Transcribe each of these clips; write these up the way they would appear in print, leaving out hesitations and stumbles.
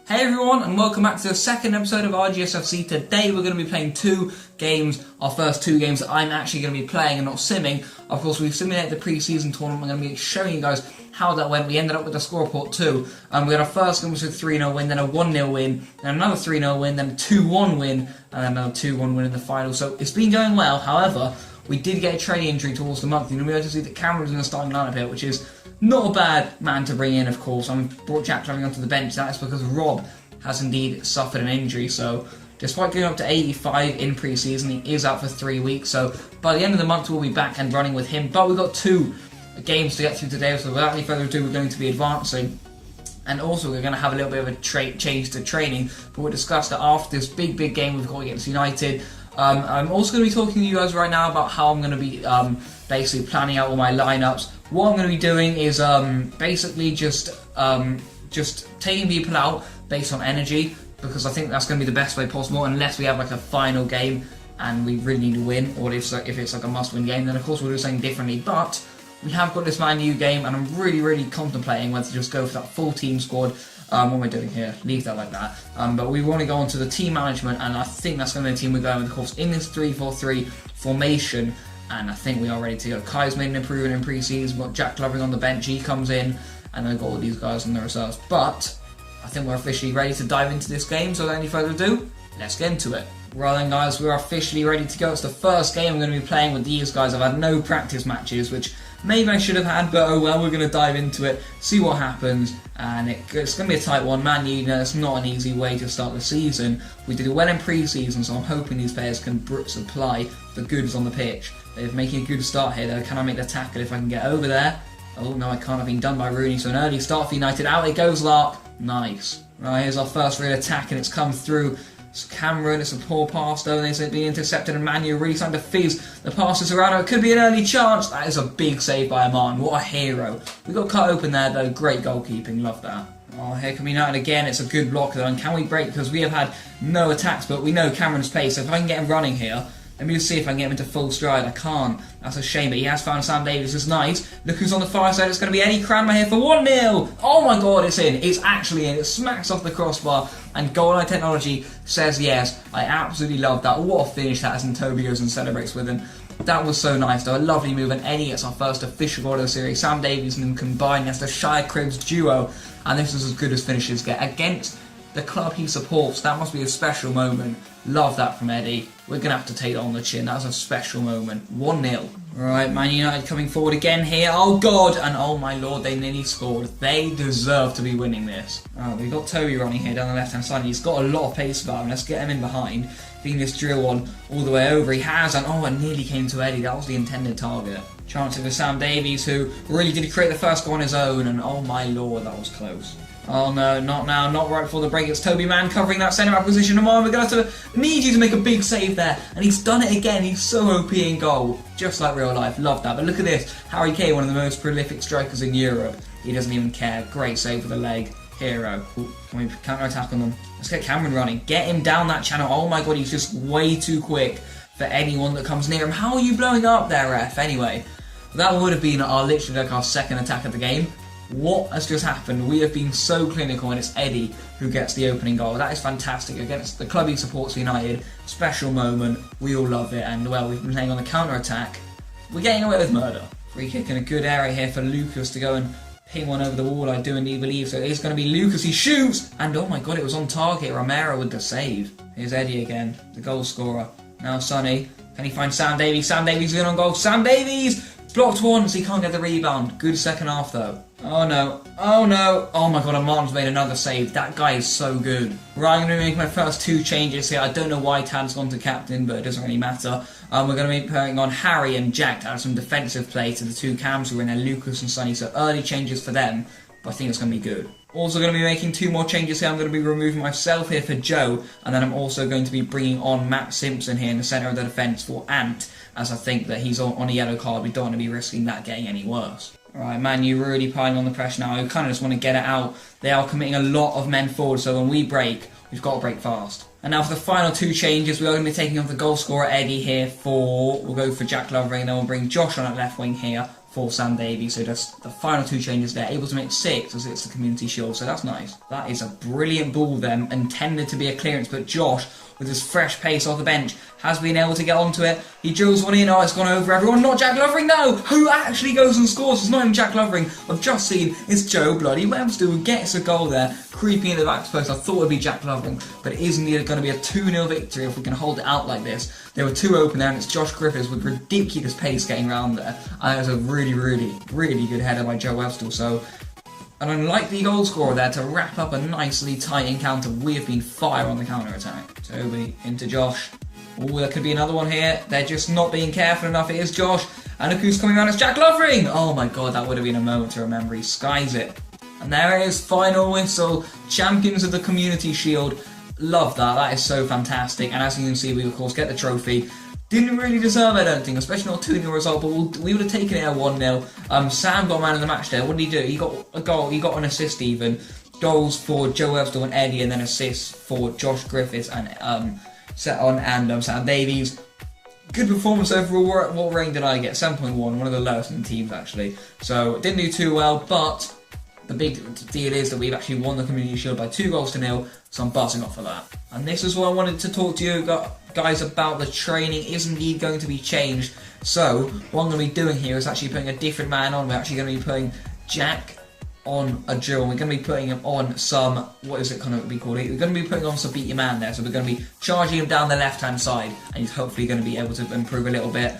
Hey everyone, and welcome back to the second episode of Rgs Fc. Today we're going to be playing two games, our first two games that I'm actually going to be playing and not simming. Of course, we've simulated the pre-season tournament. I'm going to be showing you guys how that went. We ended up with a score report too. We had our first game was a 3-0 win, then a 1-0 win, then another 3-0 win, then a 2-1 win, and then another 2-1 win in the final. So it's been going well. However, we did get a training injury towards the month. You know, we had to see that Cameron's in the starting lineup here, which is not a bad man to bring in, of course. I brought Jack Fleming onto the bench. That is because Rob has indeed suffered an injury. So despite going up to 85 in pre-season, he is out for 3 weeks. So by the end of the month, we'll be back and running with him. But we've got two games to get through today. So without any further ado, we're going to be advancing. And also, we're going to have a little bit of a change to training. But we'll discuss that after this big game we've got against United. I'm also going to be talking to you guys right now about how I'm going to be basically planning out all my lineups. What I'm going to be doing is basically just taking people out based on energy, because I think that's going to be the best way possible, unless we have like a final game and we really need to win, or if it's like a must-win game, then of course we'll do something differently. But we have got this Man U game, and I'm really contemplating whether to just go for that full team squad. What am I doing here? Leave that like that. But we want to go on to the team management, and I think that's going to be the team we're going with, of course, in this 3-4-3 formation. And I think we are ready to go. Kai's made an improvement in pre-season. We've got Jack Fleming on the bench. He comes in, and then we've got all these guys in the reserves. But I think we're officially ready to dive into this game. So without any further ado, let's get into it. Right then, guys, we're officially ready to go. It's the first game I'm going to be playing with these guys. I've had no practice matches, which maybe I should have had, but oh well, we're going to dive into it, see what happens, and it's going to be a tight one. Man U, it's not an easy way to start the season. We did it well in pre-season, so I'm hoping these players can supply the goods on the pitch. They're making a good start here, though. Can I make the tackle if I can get over there? Oh no, I can't. Have been done by Rooney, so an early start for United. Out it goes, Lark. Nice. Right, here's our first real attack, and it's come through. It's Cameron, it's a poor pass though, and it's being intercepted, and Man U really starting to fizz. The pass is around, it could be an early chance. That is a big save by Aman. What a hero. We got cut open there though, great goalkeeping, love that. Oh, here come United again, it's a good block though, and can we break? Because we have had no attacks, but we know Cameron's pace, so if I can get him running here, let me just see if I can get him into full stride. I can't. That's a shame, but he has found Sam Davies. It's nice. Look who's on the far side. It's going to be Eddie Cranmer here for 1-0. Oh my god, it's in. It's actually in. It smacks off the crossbar, and goal line technology says yes. I absolutely love that. What a finish that is, and Toby goes and celebrates with him. That was so nice though. A lovely move, and Eddie gets our first official goal of the series. Sam Davies and him combined as the Shire Cribs duo, and this is as good as finishes get against the club he supports. That must be a special moment. Love that from Eddie. We're going to have to take that on the chin. That was a special moment. 1-0. Right, Man United coming forward again here. Oh God, and oh my lord, they nearly scored. They deserve to be winning this. Oh, we've got Toby running here down the left hand side. He's got a lot of pace about him. Let's get him in behind. Being this drill one all the way over. He has, and oh, it nearly came to Eddie. That was the intended target. Chance for Sam Davies, who really did create the first goal on his own, and oh my lord, that was close. Oh no, not now, not right before the break. It's Toby Mann covering that centre-back position. Come on, we're going to have to need you to make a big save there. And he's done it again. He's so OP in goal. Just like real life. Love that. But look at this. Harry Kane, one of the most prolific strikers in Europe. He doesn't even care. Great save with the leg. Hero. Ooh, can we counter-attack on them? Let's get Cameron running. Get him down that channel. Oh my god, he's just way too quick for anyone that comes near him. How are you blowing up there, ref? Anyway, that would have been literally like our second attack of the game. What has just happened? We have been so clinical, and it's Eddie who gets the opening goal. That is fantastic against the club he supports, United. Special moment. We all love it. And well, we've been playing on the counter-attack. We're getting away with murder. Free kick in a good area here for Lucas to go and ping one over the wall, I do indeed believe. So it's going to be Lucas. He shoots! And oh my god, it was on target. Romero with the save. Here's Eddie again, the goal scorer. Now Sonny. Can he find Sam Davies? Sam Davies is in on goal. Sam Davies! Blocked once, he can't get the rebound. Good second half though. Oh no, oh no. Oh my god, Aman's made another save. That guy is so good. Right, I'm going to make my first two changes here. I don't know why Tad's gone to captain, but it doesn't really matter. We're going to be putting on Harry and Jack to add some defensive play to the two cams who are in there, Lucas and Sonny. So early changes for them, but I think it's going to be good. Also going to be making two more changes here. I'm going to be removing myself here for Joe, and then I'm also going to be bringing on Matt Simpson here in the centre of the defence for Ant, as I think that he's on a yellow card. We don't want to be risking that getting any worse. Alright, Man U really piling on the pressure now. I kind of just want to get it out. They are committing a lot of men forward, so when we break, we've got to break fast. And now for the final two changes, we are going to be taking off the goal scorer Eddie here for... We'll go for Jack Lovering, and then we'll bring Josh on at left wing here for Sam Davies. So just the final 2 changes there, able to make 6 as it's the Community Shield, so that's nice. That is a brilliant ball then, intended to be a clearance, but Josh, with his fresh pace off the bench, has been able to get onto it. He drills one in, oh, it's gone over everyone. Not Jack Lovering, no! Who actually goes and scores? It's not even Jack Lovering. I've just seen it's Joe Bloody Webster who gets a goal there, creeping in the back post. I thought it would be Jack Lovering, but it is indeed going to be a 2-0 victory if we can hold it out like this. There were 2 open there, and it's Josh Griffiths with ridiculous pace getting around there. And it was a really, really, really good header by Joe Webster. So an unlikely goal scorer there to wrap up a nicely tight encounter. We have been fire on the counter-attack. Toby into Josh. Oh, there could be another one here. They're just not being careful enough. It is Josh. And look who's coming around. It's Jack Lovering. Oh my god, that would have been a moment to remember. He skies it. And there it is, final whistle. Champions of the Community Shield. Love that. That is so fantastic. And as you can see, we of course get the trophy. Didn't really deserve it, I don't think, especially not a 2-0 result, but we would have taken it at 1-0. Sam got man of the match there. What did he do? He got a goal, he got an assist even. Goals for Joe Webster and Eddie, and then assists for Josh Griffiths and Sam Davies. Good performance overall. What rating did I get? 7.1, one of the lowest in the teams actually. So didn't do too well, but the big deal is that we've actually won the Community Shield by 2-0, so I'm buzzing off for that. And this is what I wanted to talk to you guys about. The training is indeed going to be changed. So what I'm going to be doing here is actually putting a different man on. We're actually going to be putting Jack on a drill. We're going to be putting him on some, what is it going to be called? We're going to be putting on some beat your man there. So we're going to be charging him down the left-hand side, and he's hopefully going to be able to improve a little bit.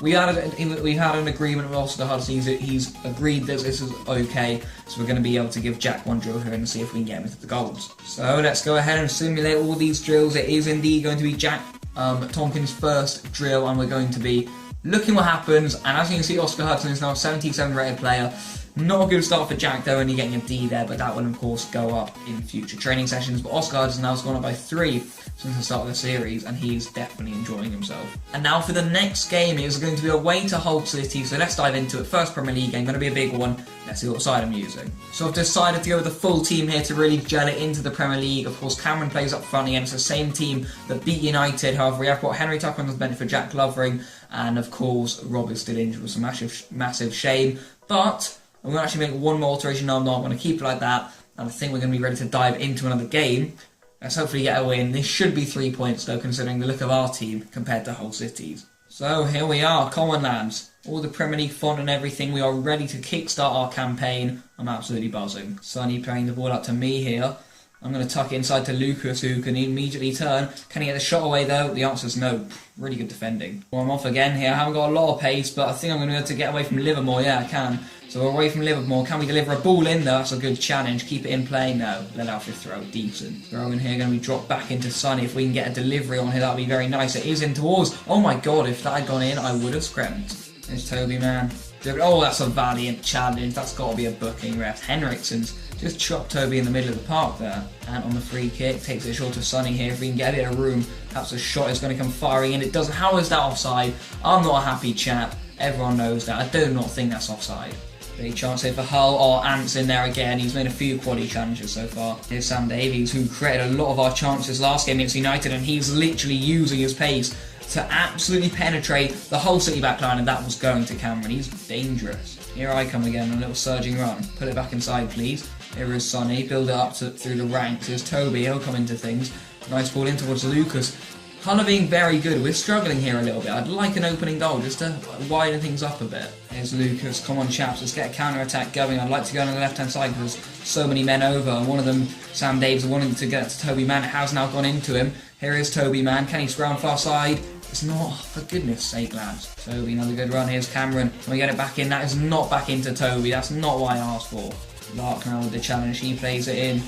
We had an agreement with Oscar Hudson. He's agreed that this is okay, so we're going to be able to give Jack one drill here and see if we can get him into the goals. So let's go ahead and simulate all these drills. It is indeed going to be Jack Tompkins' first drill, and we're going to be looking what happens. And as you can see, Oscar Hudson is now a 77 rated player. Not a good start for Jack though, only getting a D there, but that will of course go up in future training sessions. But Oscar Hudson now has gone up by 3 since the start of the series, and he's definitely enjoying himself. And now for the next game, it is going to be away to Hull City, so let's dive into it. First Premier League game, going to be a big one. Let's see what side I'm using. So I've decided to go with the full team here to really gel it into the Premier League. Of course, Cameron plays up front again. It's the same team that beat United. However, we have got Henry Tucker on the bench for Jack Lovering, and of course, Rob is still injured, with some massive shame. But I'm going to actually make one more alteration. No, I'm not. I'm going to keep it like that. And I think we're going to be ready to dive into another game. Let's hopefully get a win. This should be 3 points though, considering the look of our team compared to Hull City's. So here we are, Common Lands. All the Premier League font and everything. We are ready to kickstart our campaign. I'm absolutely buzzing. Sonny playing the ball up to me here. I'm going to tuck it inside to Lucas, who can immediately turn. Can he get the shot away though? The answer is no. Really good defending. Well, I'm off again here. I haven't got a lot of pace, but I think I'm going to be able to get away from Livermore. Yeah, I can. So we're away from Livermore. Can we deliver a ball in though? That's a good challenge. Keep it in play? No. Let out for throw. Decent. Throw in here, going to be dropped back into Sonny. If we can get a delivery on here, that would be very nice. It is in towards. Oh my god, if that had gone in, I would have scrimped. There's Toby, man. Oh, that's a valiant challenge. That's got to be a booking, ref. Henriksen's just chopped Toby in the middle of the park there. And on the free kick, takes it short to Sonny here. If we can get a bit of room, perhaps a shot is going to come firing in. It doesn't. How is that offside? I'm not a happy chap. Everyone knows that. I do not think that's offside. Big chance here for Hull. Oh, Ant's in there again. He's made a few quality challenges so far. Here's Sam Davies, who created a lot of our chances last game against United, and he's literally using his pace to absolutely penetrate the whole City backline, and that was going to Cameron. He's dangerous. Here I come again, a little surging run. Put it back inside, please. Here is Sonny. Build it up through the ranks. Here's Toby. He'll come into things. Nice ball in towards Lucas. Hull are being very good. We're struggling here a little bit. I'd like an opening goal just to widen things up a bit. Here's Lucas. Come on, chaps. Let's get a counter-attack going. I'd like to go on the left-hand side because there's so many men over. And one of them, Sam Davies, wanting to get to Toby Man. It has now gone into him. Here is Toby Man. Can he scrum far side? It's not. For goodness sake, lads. Toby, another good run. Here's Cameron. Can we get it back in? That is not back into Toby. That's not what I asked for. Lark now with the challenge. He plays it in.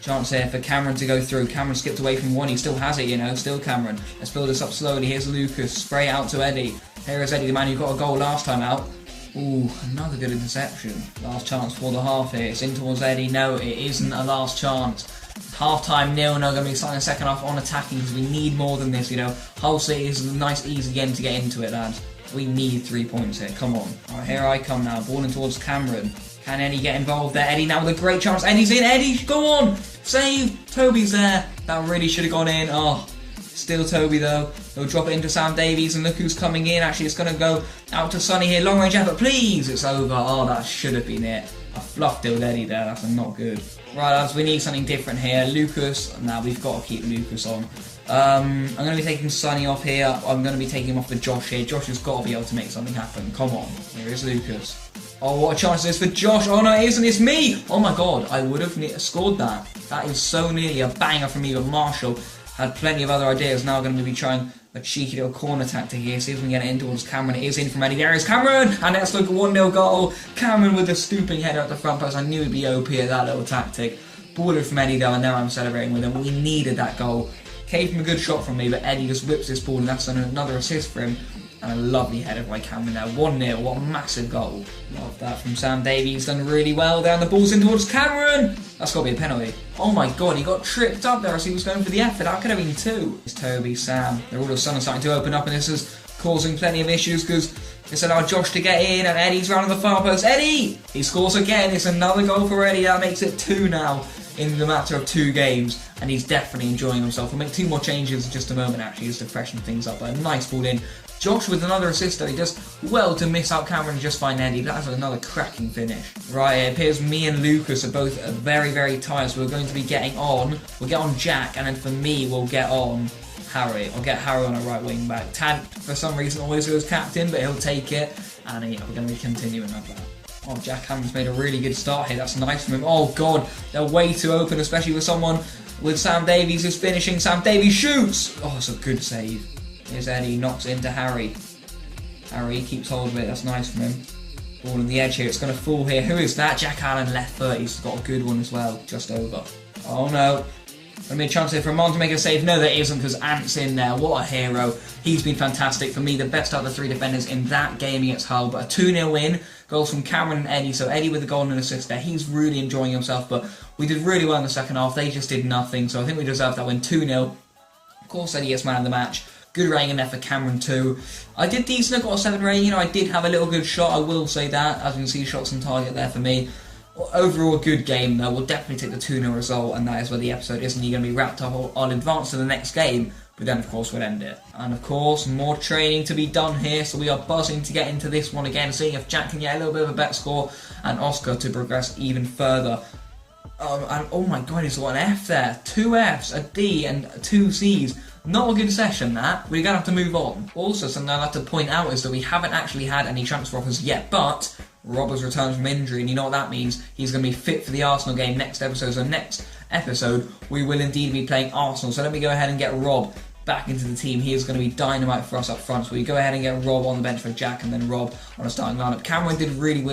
Chance here for Cameron to go through. Cameron skipped away from one. He still has it, you know. Still Cameron. Let's build this up slowly. Here's Lucas. Spray it out to Eddie. Here is Eddie, the man who got a goal last time out. Ooh, another good interception. Last chance for the half here. It's in towards Eddie. No, it isn't a last chance. Half-time 0-0. Going to be starting the second half on attacking because we need more than this, you know. Hull City is a nice, easy game to get into it, lads. We need 3 points here. Come on. Alright, here I come now. Ball in towards Cameron. Can Eddie get involved there? Eddie now with a great chance. Eddie's in. Eddie, go on. Save. Toby's there. That really should have gone in. Oh, Still Toby though. He'll drop it into Sam Davies, and look who's coming in. Actually, it's going to go out to Sonny here. Long range effort, please. It's over. Oh, that should have been it. I fluffed Dill Eddie there. That's not good. Right, lads, we need something different here. Lucas. Now we've got to keep Lucas on. I'm going to be taking Sonny off here. I'm going to be taking him off for Josh here. Josh has got to be able to make something happen. Come on. Here is Lucas. Oh, what a chance it is for Josh. Oh, no, it isn't. It's me. Oh, my God. I would have scored that. That is so nearly a banger from me, but Marshall had plenty of other ideas. Now going to be trying a cheeky little corner tactic here. See if we can get it in towards Cameron. It is in from Eddie. There is Cameron. And let's look at 1-0 goal. Cameron with the stooping header at the front post. I knew he'd be OP at that little tactic. Baller from Eddie though, and now I'm celebrating with him. We needed that goal. Came from a good shot from me, but Eddie just whips this ball, and that's another assist for him. And a lovely header by Cameron there. 1-0. What a massive goal. Love that from Sam Davies. Done really well there. And the ball's in towards Cameron. That's got to be a penalty. Oh my God, he got tripped up there as he was going for the effort. That could have been 2. It's Toby, Sam. They're all of a sudden starting to open up, and this is causing plenty of issues because it's allowed Josh to get in, and Eddie's round the far post. Eddie! He scores again. It's another goal for Eddie. That makes it 2 now in the matter of 2 games, and he's definitely enjoying himself. We'll make 2 more changes in just a moment, actually, just to freshen things up. But a nice ball in. Josh with another assist, though. He does well to miss out Cameron and just find Eddie. That's another cracking finish. Right, it appears me and Lucas are both very, very tired, so we're going to be getting on. We'll get on Jack, and then for me, we'll get on Harry. I'll get Harry on a right wing back. Tad, for some reason, always goes captain, but he'll take it, and yeah, we're going to be continuing like that. Oh, Jack Hammond's made a really good start here. That's nice from him. Oh, God, they're way too open, especially with someone with Sam Davies who's finishing. Sam Davies shoots! Oh, it's a good save. Here's Eddie, knocks it into Harry. Harry keeps hold of it. That's nice from him. Ball on the edge here. It's going to fall here. Who is that? Jack Allen, left foot. He's got a good one as well. Just over. Oh, no. Going to be a chance here for Amon to make a save. No, there isn't, because Ant's in there. What a hero. He's been fantastic. For me, the best out of the 3 defenders in that game against Hull. But a 2-0 win. Goals from Cameron and Eddie. So Eddie with the goal and an assist there. He's really enjoying himself. But we did really well in the second half. They just did nothing. So I think we deserved that win. 2-0. Of course, Eddie gets man of the match. Good rating in there for Cameron too. I did decent. I got a 7 rating. You know, I did have a little good shot. I will say that. As you can see, shots on target there for me. Overall, a good game though. We'll definitely take the 2-0 result, and that is where the episode is. And you're going to be wrapped up. I'll advance to the next game, but then of course we'll end it. And of course, more training to be done here. So we are buzzing to get into this one again, seeing if Jack can get a little bit of a better score, and Oscar to progress even further. And oh my God, he's got an F there. 2 Fs, a D, and 2 Cs. Not a good session, that. We're going to have to move on. Also, something I'd like to point out is that we haven't actually had any transfer offers yet, but Rob has returned from injury, and you know what that means. He's going to be fit for the Arsenal game next episode. So next episode, we will indeed be playing Arsenal. So let me go ahead and get Rob back into the team. He is going to be dynamite for us up front. So we go ahead and get Rob on the bench for Jack, and then Rob on a starting lineup. Cameron did really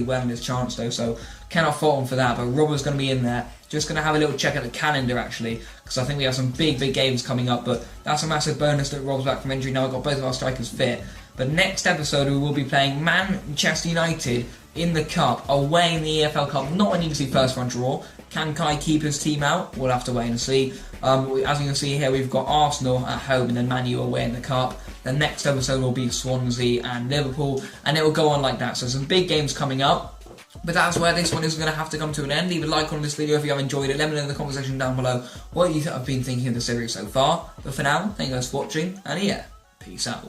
well in his chance though, so cannot fault him for that. But Rob is going to be in there. Just going to have a little check at the calendar actually, because I think we have some big games coming up. But that's a massive bonus that Rob's back from injury. Now I've got both of our strikers fit. But next episode we will be playing Manchester United in the Cup, away in the EFL Cup. Not an easy first run draw. Can Kai keep his team out? We'll have to wait and see. As you can see here, we've got Arsenal at home and then Man U away in the Cup. The next episode will be Swansea and Liverpool, and it will go on like that. So some big games coming up. But that's where this one is going to have to come to an end. Leave a like on this video if you have enjoyed it. Let me know in the comment section down below what you have been thinking of the series so far. But for now, thank you guys for watching, and yeah, peace out.